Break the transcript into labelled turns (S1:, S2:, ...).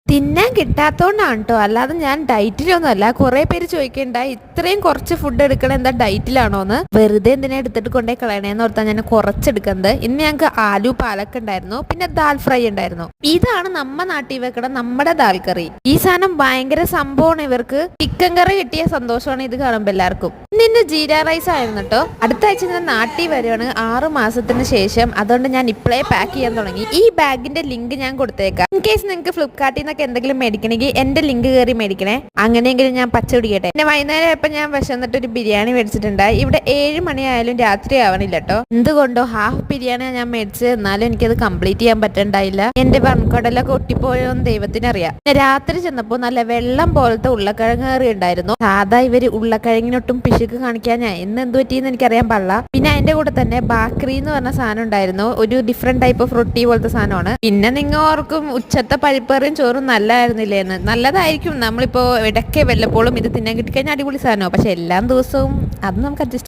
S1: തിന്നാൻ കിട്ടാത്തോണ്ടാണ് കേട്ടോ, അല്ലാതെ ഞാൻ ഡയറ്റിലൊന്നും അല്ല. കുറെ പേര് ചോദിക്കണ്ട ഇത്രയും കുറച്ച് ഫുഡ് എടുക്കണ എന്താ ഡയറ്റിലാണോന്ന്. വെറുതെ എന്തിനാ എടുത്തിട്ട് കൊണ്ടേ കളയണേന്ന് ഓർത്താ ഞാൻ കുറച്ചെടുക്കുന്നത്. ഇന്ന് ഞങ്ങൾക്ക് ആലു പാലക്ക് ഉണ്ടായിരുന്നു, പിന്നെ ദാൽ ഫ്രൈ ഉണ്ടായിരുന്നു. ഇതാണ് നമ്മ നാട്ടിൽ വെക്കണ നമ്മുടെ ദാൽ കറി. ഈ സാധനം ഭയങ്കര സംഭവമാണ്. ഇവർക്ക് ചിക്കൻ കറി കിട്ടിയ സന്തോഷമാണ് ഇത് കാണുമ്പോൾ എല്ലാവർക്കും. ഇന്ന് ജീര റൈസ് ആയിരുന്നു കേട്ടോ. അടുത്ത ആഴ്ച ഞാൻ നാട്ടിൽ വരുവാണ് 6 മാസത്തിന് ശേഷം. അതുകൊണ്ട് ഞാൻ ഇപ്പോഴേ പാക്ക് ചെയ്യാൻ തുടങ്ങി. ഈ ബാഗിന്റെ ലിങ്ക് ഞാൻ കൊടുത്തേക്കാം. ഇൻ കേസ് നിങ്ങൾക്ക് ഫ്ലിപ്കാർട്ടിൽ നിന്നൊക്കെ എന്തെങ്കിലും മേടിക്കണമെങ്കിൽ എന്റെ ലിങ്ക് കയറി മേടിക്കണേ. അങ്ങനെയെങ്കിലും ഞാൻ പച്ച പിടിക്കട്ടെ. പിന്നെ വൈകുന്നേരം ഇപ്പം ഞാൻ വിശന്നിട്ട് ഒരു ബിരിയാണി മേടിച്ചിട്ടുണ്ട്. ഇവിടെ 7 മണിയായാലും രാത്രി ആവണില്ല കേട്ടോ. എന്തുകൊണ്ടോ ഹാഫ് ബിരിയാണി ഞാൻ മേടിച്ചത്, എന്നാലും എനിക്കത് കംപ്ലീറ്റ് ചെയ്യാൻ പറ്റണ്ടായില്ല. എന്റെ വൻകുടലൊക്കെ ഒട്ടിപ്പോയോന്ന് ദൈവത്തിനറിയാം. രാത്രി ചെന്നപ്പോൾ നല്ല വെള്ളം പോലത്തെ ഉരുളക്കിഴങ്ങ് കറി ഉണ്ടായിരുന്നു. സാധാ ഇവര് ഉരുളക്കിഴങ്ങിനൊട്ടും പിശുക്ക് കാണിക്കാൻ ഞാൻ ഇന്ന് എന്ത് പറ്റിയെന്ന് എനിക്കറിയാൻ പാടില്ല. പിന്നെ അതിന്റെ കൂടെ തന്നെ ബാക്കറി എന്ന് പറഞ്ഞ സാധനം ഉണ്ടായിരുന്നു. ഒരു ഡിഫറെന്റ് ടൈപ്പ് ഓഫ് റൊട്ടി പോലത്തെ സാധനമാണ്. പിന്നെ നിങ്ങൾ ഓർക്കും ഉച്ചത്തെ പരിപ്പറിയും ചോറും നല്ലതായിരുന്നില്ലേന്ന്. നല്ലതായിരിക്കും, നമ്മളിപ്പോ ഇടയ്ക്ക് വല്ലപ്പോഴും ഇത് തിന്നാൻ കിട്ടിക്കഴിഞ്ഞാൽ അടിപൊളി സാധനമോ. പക്ഷെ എല്ലാ ദിവസവും അത് നമുക്ക് അഡ്ജസ്റ്റ്